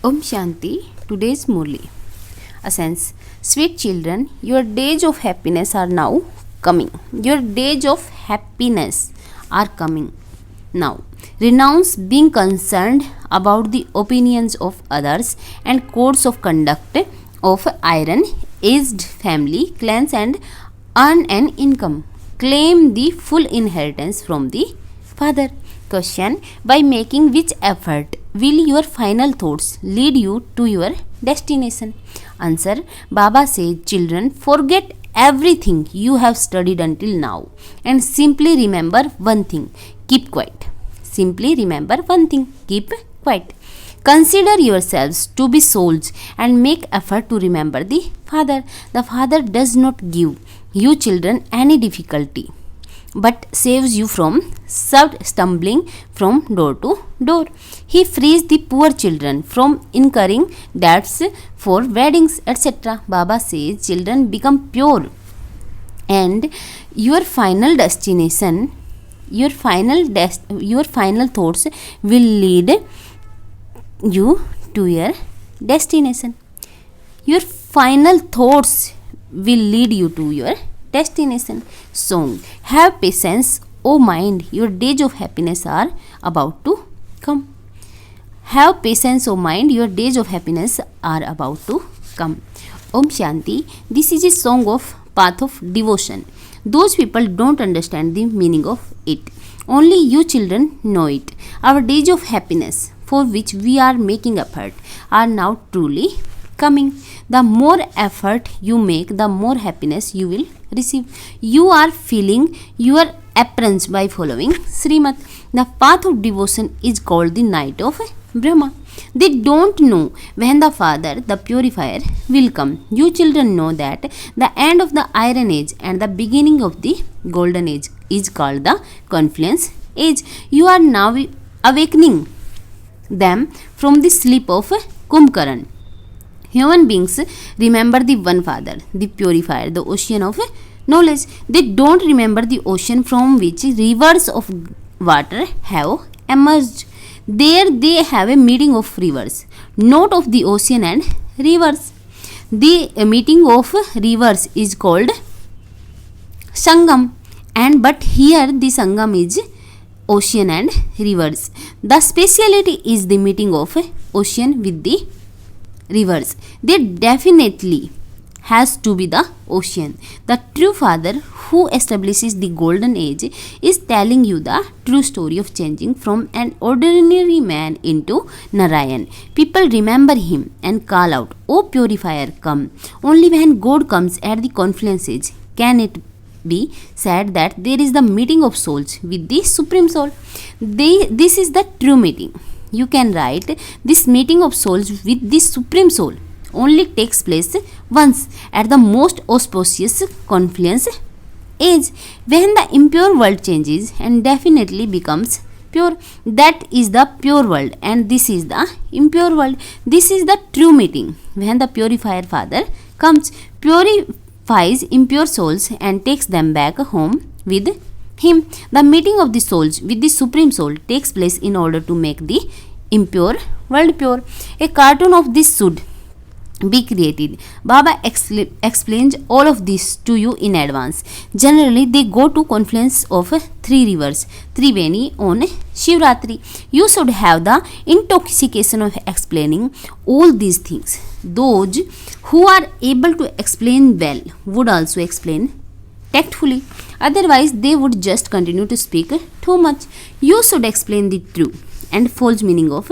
Om Shanti, today's Murli. Essence, sweet children, your days of happiness are now coming. Your days of happiness are coming now. Renounce being concerned about the opinions of others and codes of conduct of iron, aged family, clans, and earn an income. Claim the full inheritance from the Father. Question: by making which effort will your final thoughts lead you to your destination? Answer: Baba says, children, forget everything you have studied until now and simply remember one thing: keep quiet. Simply remember one thing: keep quiet. Consider yourselves to be souls and make effort to remember the Father. The Father does not give you children any difficulty, but saves you from stumbling from door to door. He frees the poor children from incurring debts for weddings, etc. Baba says, children, become pure, and your final destination, your final thoughts will lead you to your destination. Your final thoughts will lead you to your destination. Song: have patience, O mind, your days of happiness are about to come. Have patience, O mind, your days of happiness are about to come. Om Shanti. This is a song of path of devotion. Those people don't understand the meaning of it. Only you children know it. Our days of happiness, for which we are making effort, are now truly coming. The more effort you make, the more happiness you will receive. You are filling your aprons by following Srimad. The path of devotion is called the night of Brahma. They don't know when the Father, the purifier, will come. You children know that the end of the Iron Age and the beginning of the Golden Age is called the Confluence Age. You are now awakening them from the sleep of Kumbhakaran. Human beings remember the one Father, the purifier, the ocean of knowledge. They don't remember the ocean from which rivers of water have emerged. There they have a meeting of rivers, not of the ocean and rivers. The meeting of rivers is called Sangam, and but here the Sangam is ocean and rivers. The speciality is the meeting of ocean with the rivers. They definitely has to be the ocean. The true Father who establishes the golden age is telling you the true story of changing from an ordinary man into Narayan. People remember him and call out, "O purifier, come." Only when God comes at the confluence age can it be said that there is the meeting of souls with the Supreme Soul. This is the true meeting. You can write, this meeting of souls with the Supreme Soul only takes place once at the most auspicious confluence age, when the impure world changes and definitely becomes pure. That is the pure world, and this is the impure world. This is the true meeting when the purifier Father comes, purifies impure souls and takes them back home with him. The meeting of the souls with the Supreme Soul takes place in order to make the impure world pure. A cartoon of this should be created. Baba explains all of this to you in advance. Generally, they go to confluence of three rivers, Triveni, on Shivratri. You should have the intoxication of explaining all these things. Those who are able to explain well would also explain tactfully. Otherwise, they would just continue to speak too much. You should explain the true and false meaning of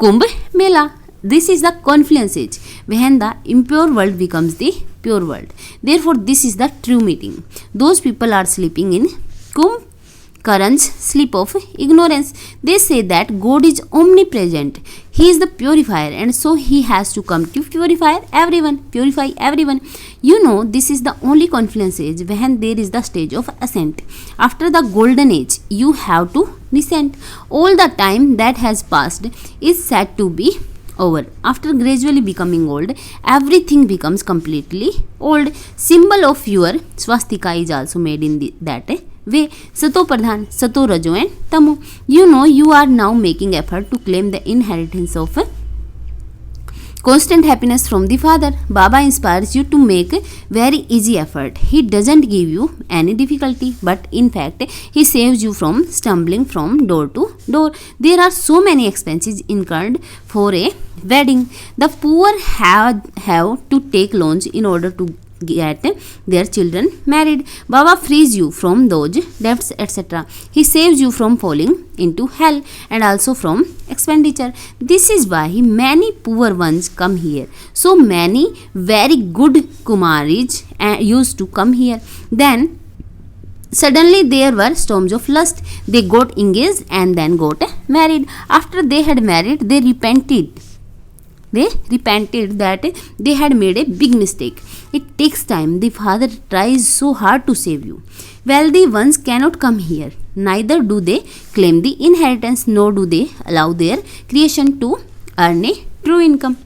Kumbh Mela. This is the confluence age when the impure world becomes the pure world. Therefore, this is the true meeting. Those people are sleeping in Kumbhakaran's sleep of ignorance. They say that God is omnipresent. He is the purifier, and so he has to come to purify everyone. You know, this is the only confluence age when there is the stage of ascent. After the golden age, you have to descend. All the time that has passed is said to be over. After gradually becoming old, everything becomes completely old. Symbol of your swastika is also made in that way. Sato Pradhan, Sato Rajo and Tamo. You know, you are now making effort to claim the inheritance of constant happiness from the father. Baba inspires you to make very easy effort. He doesn't give you any difficulty, but in fact he saves you from stumbling from door to door. There are so many expenses incurred for a wedding. The poor have to take loans in order to get their children married. Baba frees you from those debts, etc. He saves you from falling into hell and also from expenditure. This is why many poor ones come here. So many very good Kumaris used to come here. Then suddenly there were storms of lust. They got engaged and then got married. After they had married, they repented that they had made a big mistake. It takes time. The father tries so hard to save you. Wealthy ones cannot come here. Neither do they claim the inheritance, nor do they allow their creation to earn a true income.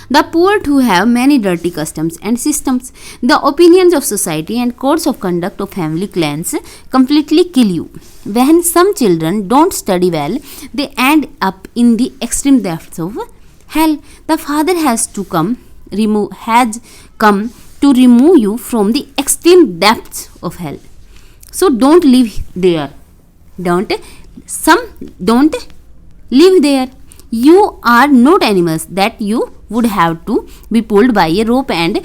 The poor too have many dirty customs and systems. The opinions of society and codes of conduct of family clans completely kill you. When some children don't study well, they end up in the extreme depths of hell. The father has come to remove you from the extreme depths of hell. So don't live there. Don't live there. You are not animals that you would have to be pulled by a rope tied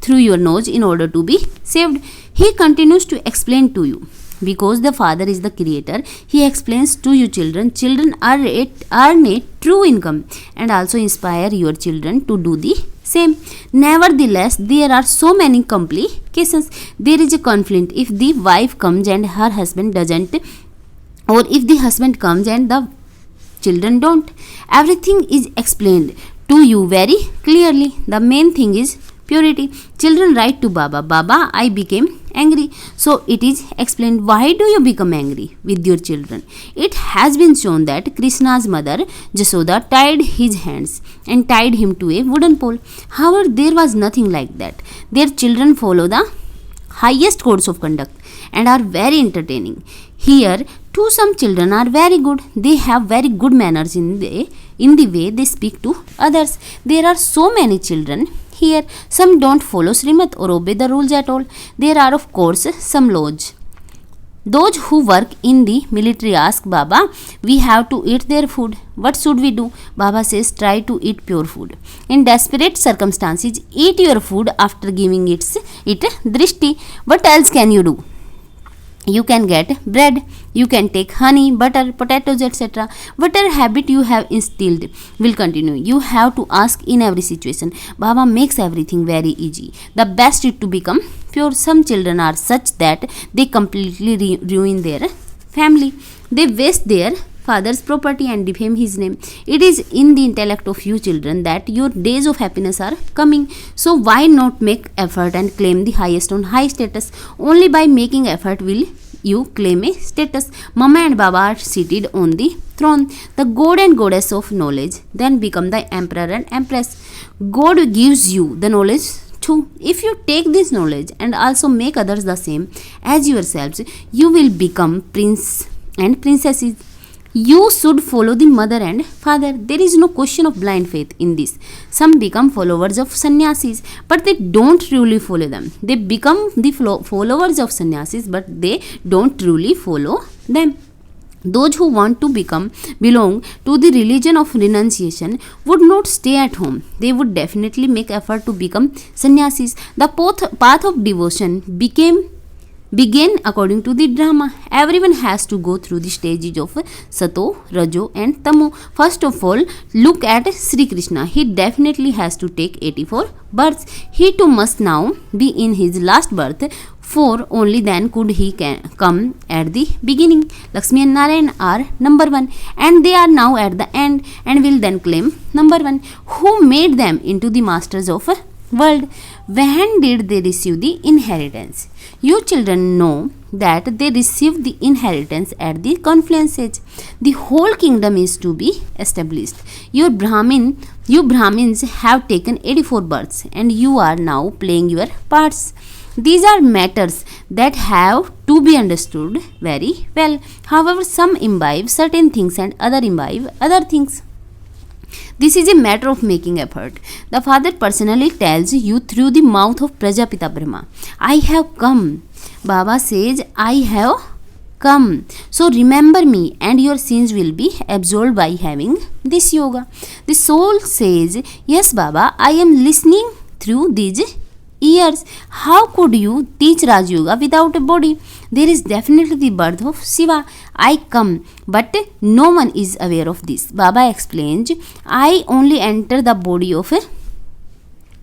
through your nose in order to be saved. He continues to explain to you. Because the father is the creator, he explains to you children. Children earn a true income and also inspire your children to do the same. Nevertheless, there are so many complications. There is a conflict if the wife comes and her husband doesn't, or if the husband comes and the children don't. Everything is explained to you very clearly. The main thing is purity. Children write to Baba, Baba, I became angry. So it is explained, why do you become angry with your children? It has been shown that Krishna's mother Jasoda tied his hands and tied him to a wooden pole. However, there was nothing like that. Their children follow the highest codes of conduct and are very entertaining. Here too some children are very good. They have very good manners in the way they speak to others. There are so many children here. Some don't follow Srimat or obey the rules at all. There are of course some laws. Those who work in the military ask Baba, we have to eat their food. What should we do? Baba says, try to eat pure food. In desperate circumstances, eat your food after giving it drishti. What else can you do? You can get bread, you can take honey, butter, potatoes, etc. Whatever habit you have instilled will continue. You have to ask in every situation. Baba makes everything very easy. The best is to become pure. Some children are such that they completely ruin their family. They waste their father's property and defame his name. It is in the intellect of you children that your days of happiness are coming. So why not make effort and claim the highest on high status? Only by making effort will you claim a status. Mama and Baba are seated on the throne. The god and goddess of knowledge then become the emperor and empress. God gives you the knowledge too. If you take this knowledge and also make others the same as yourselves, you will become prince and princesses. You should follow the mother and father. There is no question of blind faith in this. Some become followers of sannyasis, but they don't truly follow them. They become the followers of sannyasis, but they don't truly follow them. Those who want to belong to the religion of renunciation would not stay at home. They would definitely make effort to become sannyasis. The path of devotion begin according to the drama. Everyone has to go through the stages of Sato, Rajo and Tamo. First of all, look at Sri Krishna. He definitely has to take 84 births. He too must now be in his last birth, for only then could he come at the beginning. Lakshmi and Narayan are number 1 and they are now at the end and will then claim number 1. Who made them into the masters of world? When did they receive the inheritance? You children know that they received the inheritance at the confluence age. The whole kingdom is to be established. You Brahmins have taken 84 births and you are now playing your parts. These are matters that have to be understood very well. However, some imbibe certain things and other imbibe other things. This is a matter of making effort. The father personally tells you through the mouth of Prajapita Brahma, I have come. Baba says, I have come. So remember me and your sins will be absolved by having this yoga. The soul says, yes Baba, I am listening through these ears. How could you teach Raj Yoga without a body? There is definitely the birth of Shiva. I come, but no one is aware of this. Baba explains, I only enter the body of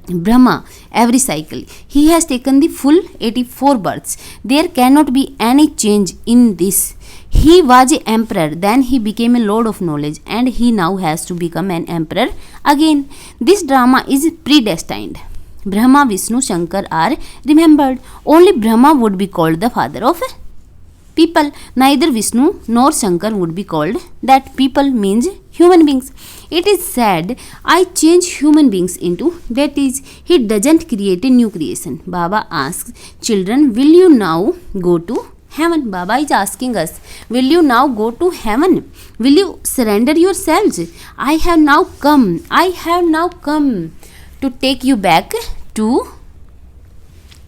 Brahma every cycle. He has taken the full 84 births. There cannot be any change in this. He was an emperor, then he became a lord of knowledge, and he now has to become an emperor again. This drama is predestined. Brahma, Vishnu, Shankar are remembered. Only Brahma would be called the father of people. Neither Vishnu nor Shankar would be called that. People means human beings. It is said, I change human beings into deities. He doesn't create a new creation. Baba asks, children, will you now go to heaven? Baba is asking us, will you now go to heaven? Will you surrender yourselves? I have now come to take you back to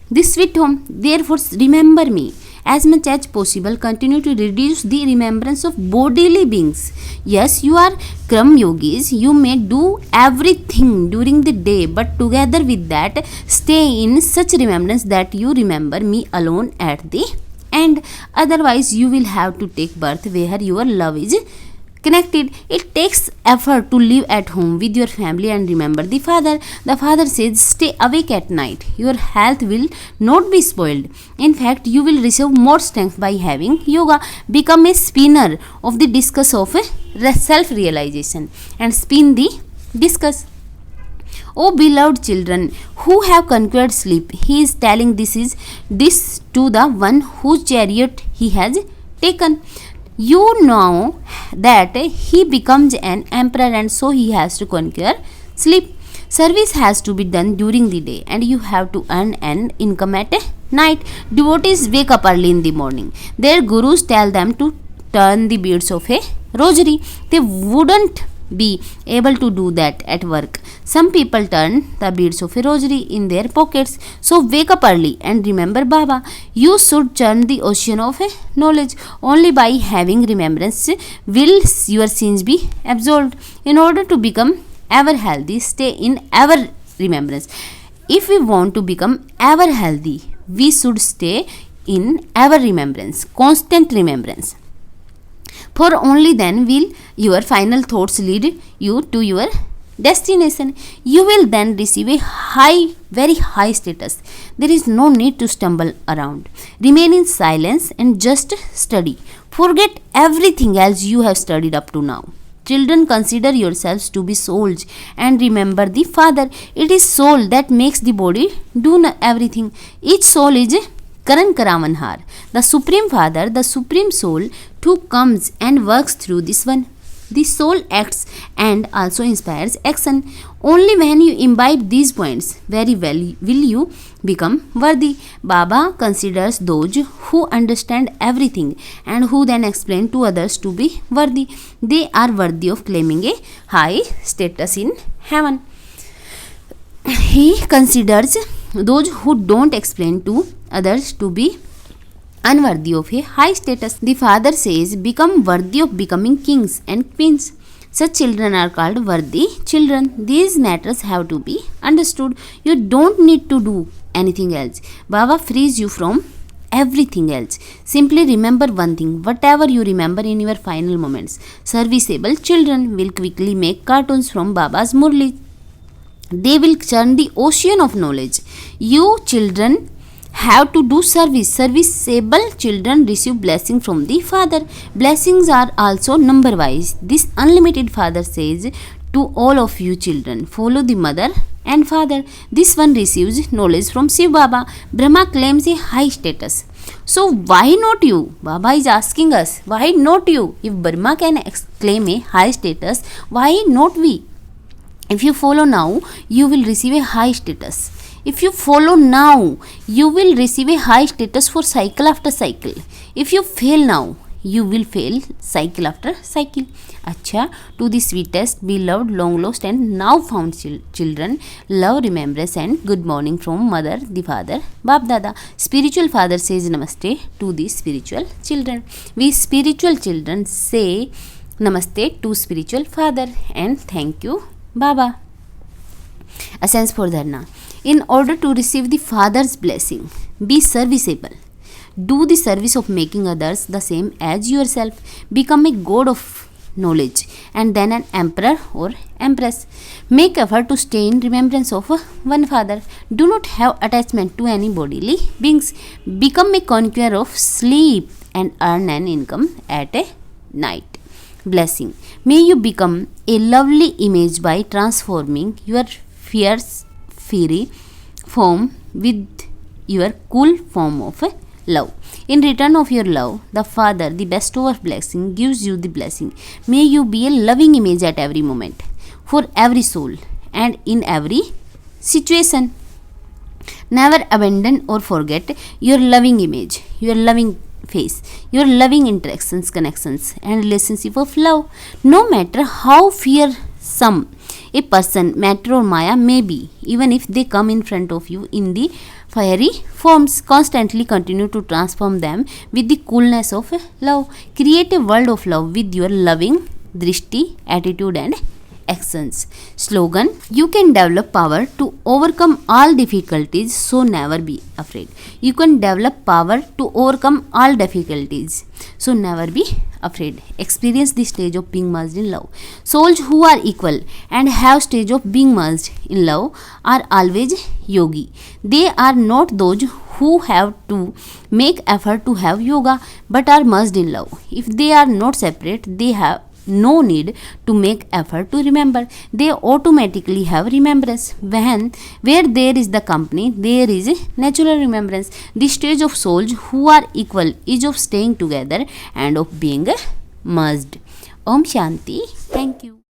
this sweet home. Therefore, remember me. As much as possible, continue to reduce the remembrance of bodily beings. Yes, you are Kram Yogis. You may do everything during the day, but together with that, stay in such remembrance that you remember me alone at the end. Otherwise, you will have to take birth where your love is connected. It takes effort to live at home with your family and remember the father. The father says, stay awake at night. Your health will not be spoiled. In fact, you will receive more strength by having yoga. Become a spinner of the discus of self-realization and spin the discus. O beloved children who have conquered sleep, he is telling this to the one whose chariot he has taken. You know that he becomes an emperor and so he has to conquer sleep. Service has to be done during the day and you have to earn an income at night. Devotees wake up early in the morning. Their gurus tell them to turn the beads of a rosary. They wouldn't be able to do that at work. Some people turn the beads of a rosary in their pockets. So wake up early and remember Baba. You should churn the ocean of knowledge. Only by having remembrance will your sins be absolved. In order to become ever healthy, stay in ever remembrance. If we want to become ever healthy, we should stay in ever remembrance, constant remembrance. For only then will your final thoughts lead you to your destination. You will then receive a very high status. There is no need to stumble around. Remain in silence and just study. Forget everything else you have studied up to now. Children, consider yourselves to be souls and remember the Father. It is soul that makes the body do everything. Each soul is Karan Karamanhar, the Supreme Father, the Supreme Soul, who comes and works through this one. The soul acts and also inspires action. Only when you imbibe these points very well will you become worthy. Baba considers those who understand everything and who then explain to others to be worthy. They are worthy of claiming a high status in heaven. He considers those who don't explain to others to be unworthy of a high status. The father says, become worthy of becoming kings and queens. Such children are called worthy children. These matters have to be understood. You don't need to do anything else. Baba frees you from everything else. Simply remember one thing, whatever you remember in your final moments. Serviceable children will quickly make cartoons from Baba's Murli. They will churn the ocean of knowledge. You children have to do service. Serviceable children receive blessing from the Father. Blessings are also number wise. This unlimited Father says to all of you children, follow the mother and father. This one receives knowledge from Shiv Baba. Brahma claims a high status. So why not you? Baba is asking us, why not you? If Brahma can claim a high status, why not we? If you follow now, you will receive a high status. If you follow now, you will receive a high status for cycle after cycle. If you fail now, you will fail cycle after cycle. Acha, to the sweetest, beloved, long lost and now found children, love, remembrance and good morning from mother, the father, Bap Dada. Spiritual father says namaste to the spiritual children. We spiritual children say namaste to spiritual father and thank you, Baba. Essence for Dharna. In order to receive the father's blessing, be serviceable. Do the service of making others the same as yourself. Become a god of knowledge and then an emperor or empress. Make effort to stay in remembrance of one father. Do not have attachment to any bodily beings. Become a conqueror of sleep and earn an income at a night. Blessing. May you become a lovely image by transforming your fiery form with your cool form of love. In return of your love, the Father, the bestower of blessing, gives you the blessing. May you be a loving image at every moment, for every soul, and in every situation. Never abandon or forget your loving image, your loving face, your loving interactions, connections, and relationship of love. No matter how fearsome a person, matter or maya may be, even if they come in front of you in the fiery forms, constantly continue to transform them with the coolness of love. Create a world of love with your loving drishti, attitude and actions. Slogan: you can develop power to overcome all difficulties, so never be afraid. You can develop power to overcome all difficulties, so never be afraid. Experience the stage of being merged in love. Souls who are equal and have stage of being merged in love are always yogi. They are not those who have to make effort to have yoga but are merged in love. If they are not separate, they have no need to make effort to remember. They automatically have remembrance. Where there is the company, there is a natural remembrance. The stage of souls who are equal is of staying together and of being merged. Om Shanti. Thank you.